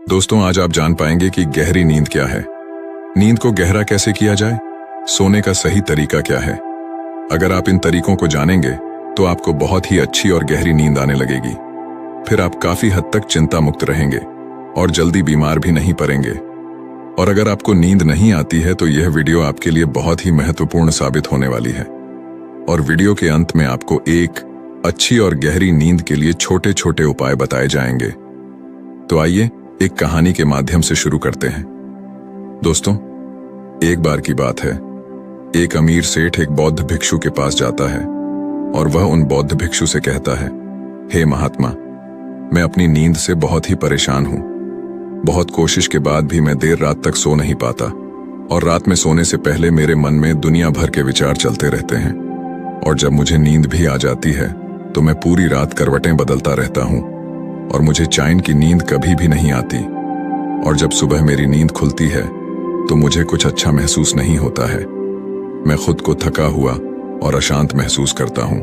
दोस्तों, आज आप जान पाएंगे कि गहरी नींद क्या है, नींद को गहरा कैसे किया जाए, सोने का सही तरीका क्या है। अगर आप इन तरीकों को जानेंगे तो आपको बहुत ही अच्छी और गहरी नींद आने लगेगी। फिर आप काफी हद तक चिंता मुक्त रहेंगे और जल्दी बीमार भी नहीं पड़ेंगे। और अगर आपको नींद नहीं आती है तो यह वीडियो आपके लिए बहुत ही महत्वपूर्ण साबित होने वाली है। और वीडियो के अंत में आपको एक अच्छी और गहरी नींद के लिए छोटे छोटे उपाय बताए जाएंगे। तो आइए एक कहानी के माध्यम से शुरू करते हैं। दोस्तों, एक बार की बात है, एक अमीर सेठ एक बौद्ध भिक्षु के पास जाता है और वह उन बौद्ध भिक्षु से कहता है, हे महात्मा, मैं अपनी नींद से बहुत ही परेशान हूं। बहुत कोशिश के बाद भी मैं देर रात तक सो नहीं पाता और रात में सोने से पहले मेरे मन में दुनिया भर के विचार चलते रहते हैं। और जब मुझे नींद भी आ जाती है तो मैं पूरी रात करवटें बदलता रहता हूं और मुझे चैन की नींद कभी भी नहीं आती। और जब सुबह मेरी नींद खुलती है तो मुझे कुछ अच्छा महसूस नहीं होता है। मैं खुद को थका हुआ और अशांत महसूस करता हूं।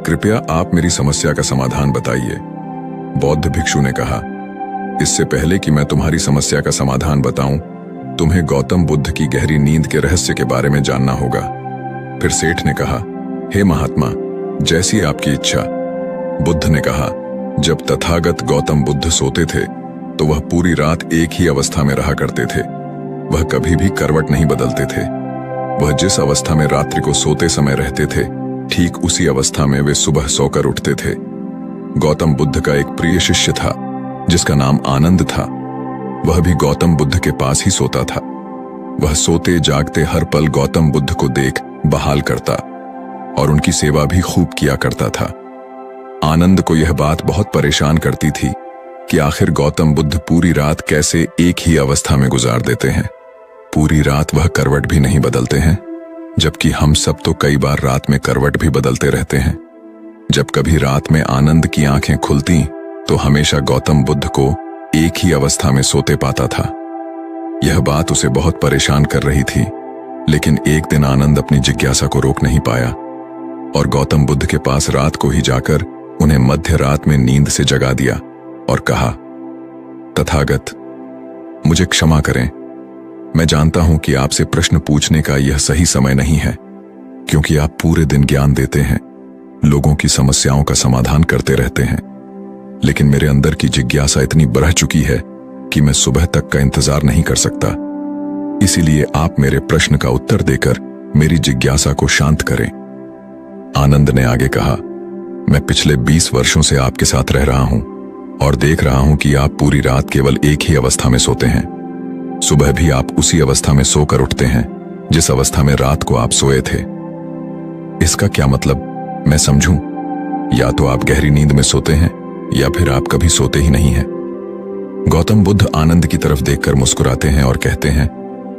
कृपया आप मेरी समस्या का समाधान बताइए, बौद्ध भिक्षु ने कहा। इससे पहले कि मैं तुम्हारी समस्या का समाधान बताऊं, तुम्हें गौतम बुद्ध की गहरी नींद के रहस्य के बारे में जानना होगा। फिर सेठ ने कहा, हे महात्मा, जैसी आपकी इच्छा। बुद्ध ने कहा, जब तथागत गौतम बुद्ध सोते थे तो वह पूरी रात एक ही अवस्था में रहा करते थे। वह कभी भी करवट नहीं बदलते थे। वह जिस अवस्था में रात्रि को सोते समय रहते थे, ठीक उसी अवस्था में वे सुबह सोकर उठते थे। गौतम बुद्ध का एक प्रिय शिष्य था जिसका नाम आनंद था। वह भी गौतम बुद्ध के पास ही सोता था। वह सोते जागते हर पल गौतम बुद्ध को देख बहाल करता और उनकी सेवा भी खूब किया करता था। आनंद को यह बात बहुत परेशान करती थी कि आखिर गौतम बुद्ध पूरी रात कैसे एक ही अवस्था में गुजार देते हैं। पूरी रात वह करवट भी नहीं बदलते हैं, जबकि हम सब तो कई बार रात में करवट भी बदलते रहते हैं। जब कभी रात में आनंद की आंखें खुलती तो हमेशा गौतम बुद्ध को एक ही अवस्था में सोते पाता था। यह बात उसे बहुत परेशान कर रही थी, लेकिन एक दिन आनंद अपनी जिज्ञासा को रोक नहीं पाया और गौतम बुद्ध के पास रात को ही जाकर उन्हें मध्य रात में नींद से जगा दिया और कहा, तथागत, मुझे क्षमा करें। मैं जानता हूं कि आपसे प्रश्न पूछने का यह सही समय नहीं है, क्योंकि आप पूरे दिन ज्ञान देते हैं, लोगों की समस्याओं का समाधान करते रहते हैं। लेकिन मेरे अंदर की जिज्ञासा इतनी बढ़ चुकी है कि मैं सुबह तक का इंतजार नहीं कर सकता। इसीलिए आप मेरे प्रश्न का उत्तर देकर मेरी जिज्ञासा को शांत करें। आनंद ने आगे कहा, मैं पिछले 20 वर्षों से आपके साथ रह रहा हूं और देख रहा हूं कि आप पूरी रात केवल एक ही अवस्था में सोते हैं। सुबह भी आप उसी अवस्था में सोकर उठते हैं जिस अवस्था में रात को आप सोए थे। इसका क्या मतलब मैं समझूं? या तो आप गहरी नींद में सोते हैं या फिर आप कभी सोते ही नहीं हैं। गौतम बुद्ध आनंद की तरफ देखकर मुस्कुराते हैं और कहते हैं,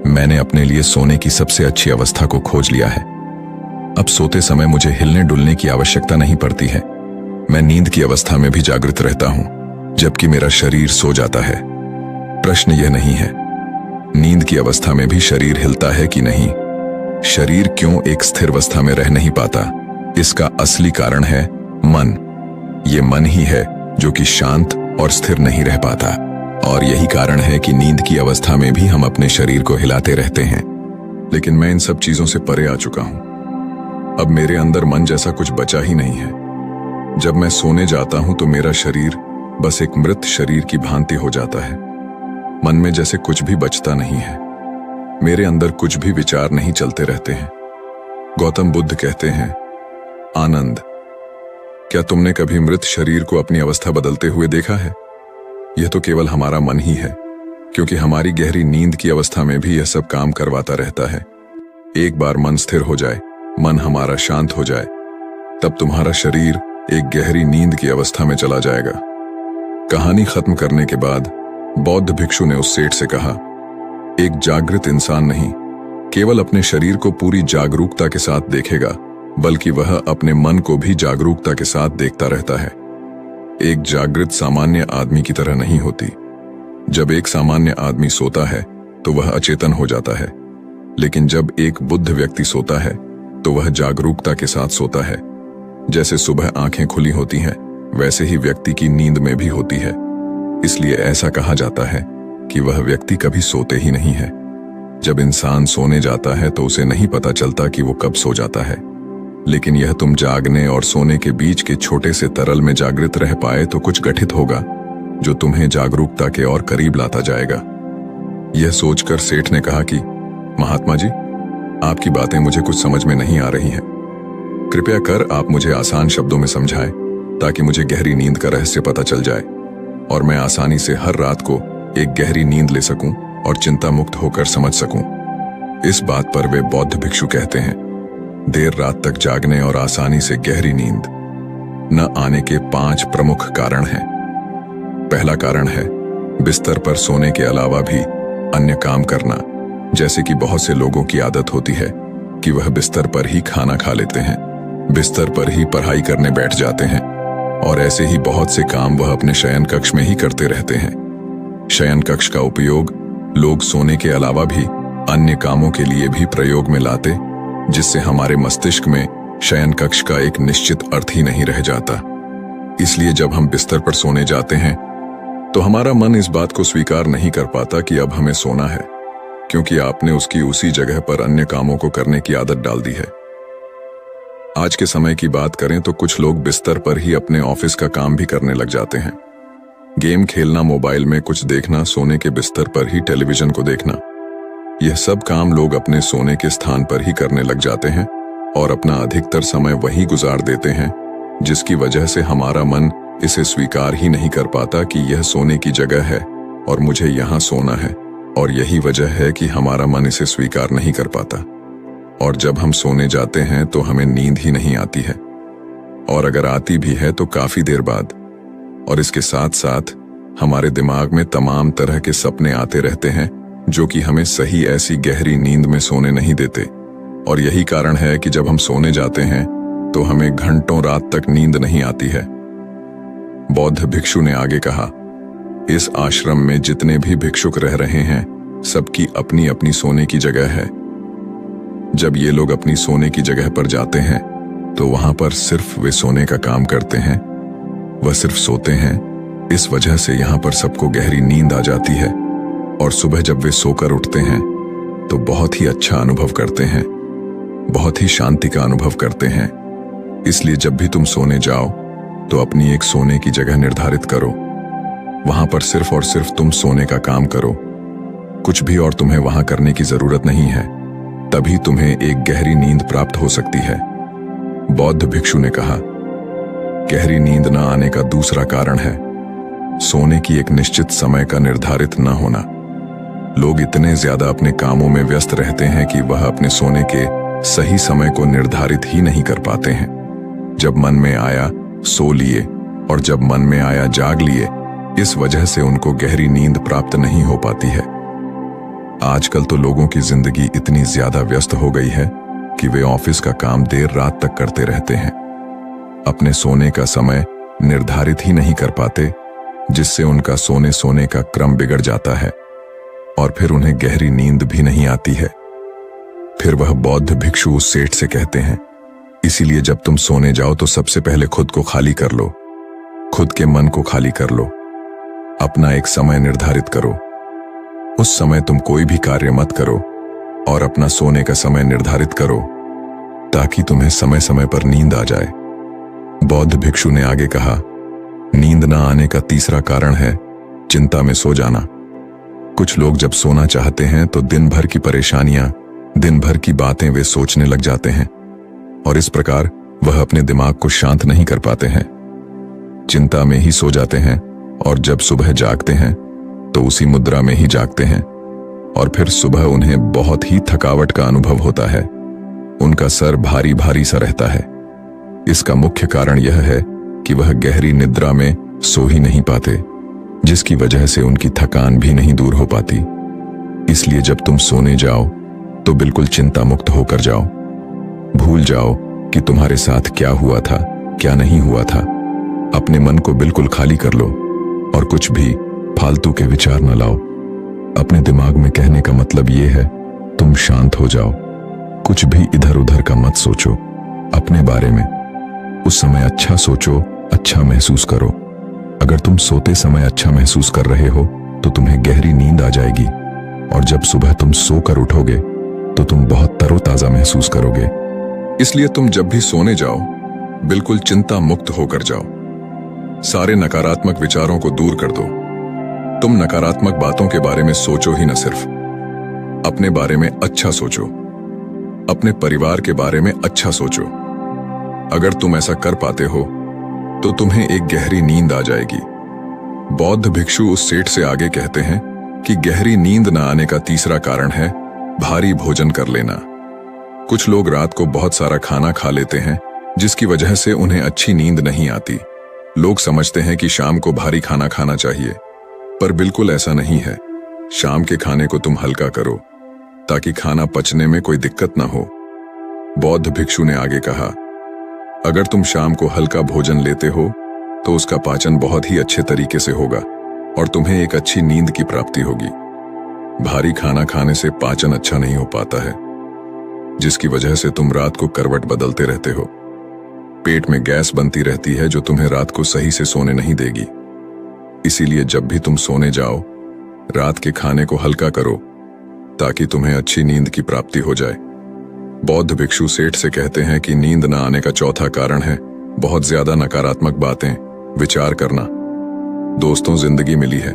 मैंने अपने लिए सोने की सबसे अच्छी अवस्था को खोज लिया है। अब सोते समय मुझे हिलने डुलने की आवश्यकता नहीं पड़ती है। मैं नींद की अवस्था में भी जागृत रहता हूं, जबकि मेरा शरीर सो जाता है। प्रश्न यह नहीं है नींद की अवस्था में भी शरीर हिलता है कि नहीं। शरीर क्यों एक स्थिर अवस्था में रह नहीं पाता? इसका असली कारण है मन। ये मन ही है जो कि शांत और स्थिर नहीं रह पाता। और यही कारण है कि नींद की अवस्था में भी हम अपने शरीर को हिलाते रहते हैं। लेकिन मैं इन सब चीजों से परे आ चुका हूं। अब मेरे अंदर मन जैसा कुछ बचा ही नहीं है। जब मैं सोने जाता हूं तो मेरा शरीर बस एक मृत शरीर की भांति हो जाता है। मन में जैसे कुछ भी बचता नहीं है। मेरे अंदर कुछ भी विचार नहीं चलते रहते हैं। गौतम बुद्ध कहते हैं, आनंद, क्या तुमने कभी मृत शरीर को अपनी अवस्था बदलते हुए देखा है? यह तो केवल हमारा मन ही है, क्योंकि हमारी गहरी नींद की अवस्था में भी यह सब काम करवाता रहता है। एक बार मन स्थिर हो जाए, मन हमारा शांत हो जाए, तब तुम्हारा शरीर एक गहरी नींद की अवस्था में चला जाएगा। कहानी खत्म करने के बाद बौद्ध भिक्षु ने उस सेठ से कहा, एक जागृत इंसान नहीं केवल अपने शरीर को पूरी जागरूकता के साथ देखेगा, बल्कि वह अपने मन को भी जागरूकता के साथ देखता रहता है। एक जागृत सामान्य आदमी की तरह नहीं होती। जब एक सामान्य आदमी सोता है तो वह अचेतन हो जाता है, लेकिन जब एक बुद्ध व्यक्ति सोता है तो वह जागरूकता के साथ सोता है। जैसे सुबह आंखें खुली होती हैं, वैसे ही व्यक्ति की नींद में भी होती है। इसलिए ऐसा कहा जाता है कि वह व्यक्ति कभी सोते ही नहीं है। जब इंसान सोने जाता है तो उसे नहीं पता चलता कि वो कब सो जाता है, लेकिन यह तुम जागने और सोने के बीच के छोटे से तरल में जागृत रह पाए तो कुछ गठित होगा जो तुम्हें जागरूकता के और करीब लाता जाएगा। यह सोचकर सेठ ने कहा कि महात्मा जी, आपकी बातें मुझे कुछ समझ में नहीं आ रही हैं। कृपया कर आप मुझे आसान शब्दों में समझाएं ताकि मुझे गहरी नींद का रहस्य पता चल जाए और मैं आसानी से हर रात को एक गहरी नींद ले सकूं और चिंता मुक्त होकर समझ सकूं। इस बात पर वे बौद्ध भिक्षु कहते हैं, देर रात तक जागने और आसानी से गहरी नींद न आने के 5 प्रमुख कारण हैं। पहला कारण है बिस्तर पर सोने के अलावा भी अन्य काम करना, जैसे कि बहुत से लोगों की आदत होती है कि वह बिस्तर पर ही खाना खा लेते हैं, बिस्तर पर ही पढ़ाई करने बैठ जाते हैं और ऐसे ही बहुत से काम वह अपने शयन कक्ष में ही करते रहते हैं। शयन कक्ष का उपयोग लोग सोने के अलावा भी अन्य कामों के लिए भी प्रयोग में लाते, जिससे हमारे मस्तिष्क में शयन कक्ष का एक निश्चित अर्थ ही नहीं रह जाता। इसलिए जब हम बिस्तर पर सोने जाते हैं तो हमारा मन इस बात को स्वीकार नहीं कर पाता कि अब हमें सोना है, क्योंकि आपने उसकी उसी जगह पर अन्य कामों को करने की आदत डाल दी है। आज के समय की बात करें तो कुछ लोग बिस्तर पर ही अपने ऑफिस का काम भी करने लग जाते हैं। गेम खेलना, मोबाइल में कुछ देखना, सोने के बिस्तर पर ही टेलीविजन को देखना, यह सब काम लोग अपने सोने के स्थान पर ही करने लग जाते हैं और अपना अधिकतर समय वहीं गुजार देते हैं, जिसकी वजह से हमारा मन इसे स्वीकार ही नहीं कर पाता कि यह सोने की जगह है और मुझे यहाँ सोना है। और यही वजह है कि हमारा मन इसे स्वीकार नहीं कर पाता और जब हम सोने जाते हैं तो हमें नींद ही नहीं आती है, और अगर आती भी है तो काफी देर बाद। और इसके साथ साथ हमारे दिमाग में तमाम तरह के सपने आते रहते हैं जो कि हमें सही ऐसी गहरी नींद में सोने नहीं देते। और यही कारण है कि जब हम सोने जाते हैं तो हमें घंटों रात तक नींद नहीं आती है। बौद्ध भिक्षु ने आगे कहा, इस आश्रम में जितने भी भिक्षुक रह रहे हैं सबकी अपनी अपनी सोने की जगह है। जब ये लोग अपनी सोने की जगह पर जाते हैं तो वहां पर सिर्फ वे सोने का काम करते हैं, वह सिर्फ सोते हैं। इस वजह से यहाँ पर सबको गहरी नींद आ जाती है और सुबह जब वे सोकर उठते हैं तो बहुत ही अच्छा अनुभव करते हैं, बहुत ही शांति का अनुभव करते हैं। इसलिए जब भी तुम सोने जाओ तो अपनी एक सोने की जगह निर्धारित करो, वहां पर सिर्फ और सिर्फ तुम सोने का काम करो, कुछ भी और तुम्हें वहां करने की जरूरत नहीं है। तभी तुम्हें एक गहरी नींद प्राप्त हो सकती है। बौद्ध भिक्षु ने कहा, गहरी नींद न आने का दूसरा कारण है सोने की एक निश्चित समय का निर्धारित न होना। लोग इतने ज्यादा अपने कामों में व्यस्त रहते हैं कि वह अपने सोने के सही समय को निर्धारित ही नहीं कर पाते हैं। जब मन में आया सो लिए और जब मन में आया जाग लिए। इस वजह से उनको गहरी नींद प्राप्त नहीं हो पाती है। आजकल तो लोगों की जिंदगी इतनी ज्यादा व्यस्त हो गई है कि वे ऑफिस का काम देर रात तक करते रहते हैं, अपने सोने का समय निर्धारित ही नहीं कर पाते, जिससे उनका सोने का क्रम बिगड़ जाता है और फिर उन्हें गहरी नींद भी नहीं आती है। फिर वह बौद्ध भिक्षु उस सेठ से कहते हैं, इसीलिए जब तुम सोने जाओ तो सबसे पहले खुद को खाली कर लो, खुद के मन को खाली कर लो, अपना एक समय निर्धारित करो। उस समय तुम कोई भी कार्य मत करो और अपना सोने का समय निर्धारित करो ताकि तुम्हें समय समय पर नींद आ जाए। बौद्ध भिक्षु ने आगे कहा, नींद न आने का तीसरा कारण है चिंता में सो जाना। कुछ लोग जब सोना चाहते हैं तो दिन भर की परेशानियां, दिन भर की बातें वे सोचने लग जाते हैं और इस प्रकार वह अपने दिमाग को शांत नहीं कर पाते हैं, चिंता में ही सो जाते हैं और जब सुबह जागते हैं तो उसी मुद्रा में ही जागते हैं और फिर सुबह उन्हें बहुत ही थकावट का अनुभव होता है, उनका सर भारी भारी सा रहता है। इसका मुख्य कारण यह है कि वह गहरी निद्रा में सो ही नहीं पाते, जिसकी वजह से उनकी थकान भी नहीं दूर हो पाती। इसलिए जब तुम सोने जाओ तो बिल्कुल चिंता मुक्त होकर जाओ, भूल जाओ कि तुम्हारे साथ क्या हुआ था, क्या नहीं हुआ था। अपने मन को बिल्कुल खाली कर लो और कुछ भी फालतू के विचार न लाओ। अपने दिमाग में कहने का मतलब ये है, तुम शांत हो जाओ, कुछ भी इधर उधर का मत सोचो अपने बारे में। उस समय अच्छा सोचो, अच्छा महसूस करो। अगर तुम सोते समय अच्छा महसूस कर रहे हो तो तुम्हें गहरी नींद आ जाएगी, और जब सुबह तुम सोकर उठोगे तो तुम बहुत तरोताजा महसूस करोगे। इसलिए तुम जब भी सोने जाओ बिल्कुल चिंता मुक्त होकर जाओ। सारे नकारात्मक विचारों को दूर कर दो। तुम नकारात्मक बातों के बारे में सोचो ही न, सिर्फ अपने बारे में अच्छा सोचो, अपने परिवार के बारे में अच्छा सोचो। अगर तुम ऐसा कर पाते हो तो तुम्हें एक गहरी नींद आ जाएगी। बौद्ध भिक्षु उस सेठ से आगे कहते हैं कि गहरी नींद न आने का तीसरा कारण है भारी भोजन कर लेना। कुछ लोग रात को बहुत सारा खाना खा लेते हैं जिसकी वजह से उन्हें अच्छी नींद नहीं आती। लोग समझते हैं कि शाम को भारी खाना खाना चाहिए, पर बिल्कुल ऐसा नहीं है। शाम के खाने को तुम हल्का करो ताकि खाना पचने में कोई दिक्कत ना हो। बौद्ध भिक्षु ने आगे कहा, अगर तुम शाम को हल्का भोजन लेते हो तो उसका पाचन बहुत ही अच्छे तरीके से होगा और तुम्हें एक अच्छी नींद की प्राप्ति होगी। भारी खाना खाने से पाचन अच्छा नहीं हो पाता है, जिसकी वजह से तुम रात को करवट बदलते रहते हो। पेट में गैस बनती रहती है जो तुम्हें रात को सही से सोने नहीं देगी। इसीलिए जब भी तुम सोने जाओ रात के खाने को हल्का करो ताकि तुम्हें अच्छी नींद की प्राप्ति हो जाए। बौद्ध भिक्षु सेठ से कहते हैं कि नींद न आने का चौथा कारण है बहुत ज्यादा नकारात्मक बातें विचार करना। दोस्तों, जिंदगी मिली है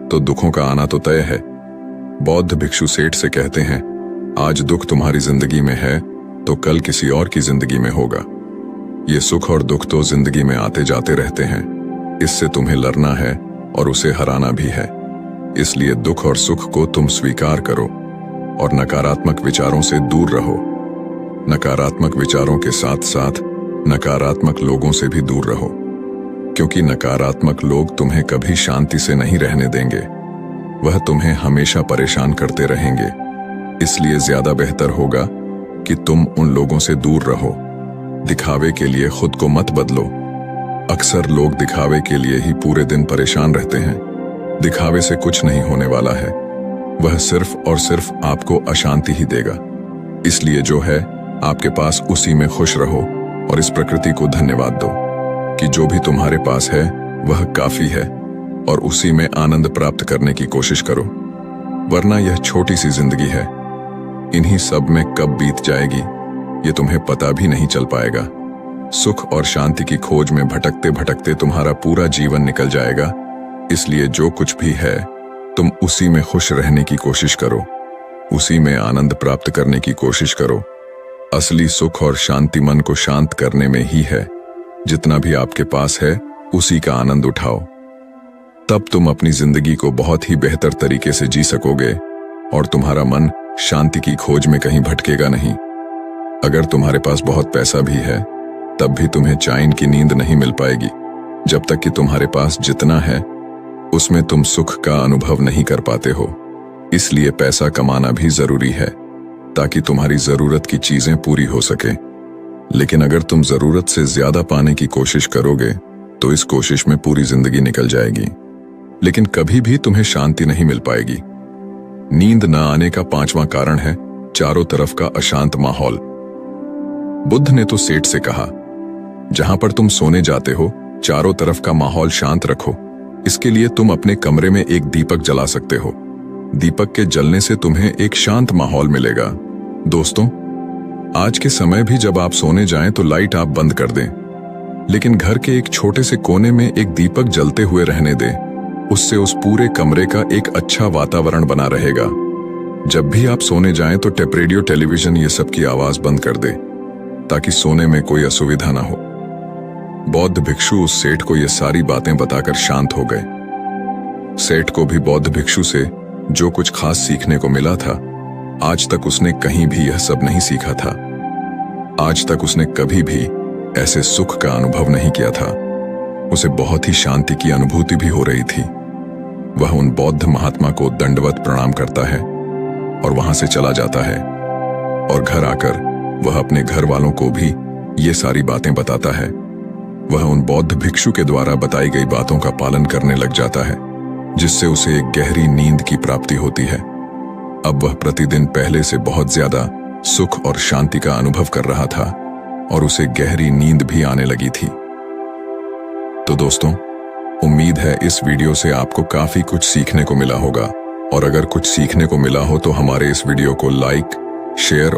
तो दुखों का आना तो तय है। बौद्ध भिक्षु सेठ से कहते हैं, आज दुख तुम्हारी जिंदगी में है तो कल किसी और की जिंदगी में होगा। ये सुख और दुख तो जिंदगी में आते जाते रहते हैं, इससे तुम्हें लड़ना है और उसे हराना भी है। इसलिए दुख और सुख को तुम स्वीकार करो और नकारात्मक विचारों से दूर रहो। नकारात्मक विचारों के साथ साथ नकारात्मक लोगों से भी दूर रहो, क्योंकि नकारात्मक लोग तुम्हें कभी शांति से नहीं रहने देंगे। वह तुम्हें हमेशा परेशान करते रहेंगे। इसलिए ज्यादा बेहतर होगा कि तुम उन लोगों से दूर रहो। दिखावे के लिए खुद को मत बदलो। अक्सर लोग दिखावे के लिए ही पूरे दिन परेशान रहते हैं। दिखावे से कुछ नहीं होने वाला है, वह सिर्फ और सिर्फ आपको अशांति ही देगा। इसलिए जो है आपके पास उसी में खुश रहो और इस प्रकृति को धन्यवाद दो कि जो भी तुम्हारे पास है वह काफी है, और उसी में आनंद प्राप्त करने की कोशिश करो। वरना यह छोटी सी जिंदगी है, इन्हीं सब में कब बीत जाएगी ये तुम्हें पता भी नहीं चल पाएगा। सुख और शांति की खोज में भटकते भटकते तुम्हारा पूरा जीवन निकल जाएगा। इसलिए जो कुछ भी है तुम उसी में खुश रहने की कोशिश करो, उसी में आनंद प्राप्त करने की कोशिश करो। असली सुख और शांति मन को शांत करने में ही है। जितना भी आपके पास है उसी का आनंद उठाओ, तब तुम अपनी जिंदगी को बहुत ही बेहतर तरीके से जी सकोगे और तुम्हारा मन शांति की खोज में कहीं भटकेगा नहीं। अगर तुम्हारे पास बहुत पैसा भी है तब भी तुम्हें चैन की नींद नहीं मिल पाएगी जब तक कि तुम्हारे पास जितना है उसमें तुम सुख का अनुभव नहीं कर पाते हो। इसलिए पैसा कमाना भी जरूरी है ताकि तुम्हारी जरूरत की चीजें पूरी हो सके। लेकिन अगर तुम जरूरत से ज्यादा पाने की कोशिश करोगे तो इस कोशिश में पूरी जिंदगी निकल जाएगी, लेकिन कभी भी तुम्हें शांति नहीं मिल पाएगी। नींद न आने का पांचवा कारण है चारों तरफ का अशांत माहौल। बुद्ध ने तो सेठ से कहा, जहां पर तुम सोने जाते हो चारों तरफ का माहौल शांत रखो। इसके लिए तुम अपने कमरे में एक दीपक जला सकते हो। दीपक के जलने से तुम्हें एक शांत माहौल मिलेगा। दोस्तों, आज के समय भी जब आप सोने जाएं तो लाइट आप बंद कर दें, लेकिन घर के एक छोटे से कोने में एक दीपक जलते हुए रहने दें। उससे उस पूरे कमरे का एक अच्छा वातावरण बना रहेगा। जब भी आप सोने जाएं तो टेप रेडियो, टेलीविजन ये सब की आवाज बंद कर दे ताकि सोने में कोई असुविधा ना हो। बौद्ध भिक्षु उस सेठ को ये सारी बातें बताकर शांत हो गए। सेठ को भी बौद्ध भिक्षु से जो कुछ खास सीखने को मिला था, आज तक उसने कहीं भी यह सब नहीं सीखा था। आज तक उसने कभी भी ऐसे सुख का अनुभव नहीं किया था। उसे बहुत ही शांति की अनुभूति भी हो रही थी। वह उन बौद्ध महात्मा को दंडवत प्रणाम करता है और वहां से चला जाता है, और घर आकर वह अपने घर वालों को भी ये सारी बातें बताता है। वह उन बौद्ध भिक्षु के द्वारा बताई गई बातों का पालन करने लग जाता है, जिससे उसे एक गहरी नींद की प्राप्ति होती है। अब वह प्रतिदिन पहले से बहुत ज्यादा सुख और शांति का अनुभव कर रहा था और उसे गहरी नींद भी आने लगी थी। तो दोस्तों, उम्मीद है इस वीडियो से आपको काफी कुछ सीखने को मिला होगा, और अगर कुछ सीखने को मिला हो तो हमारे इस वीडियो को लाइक, शेयर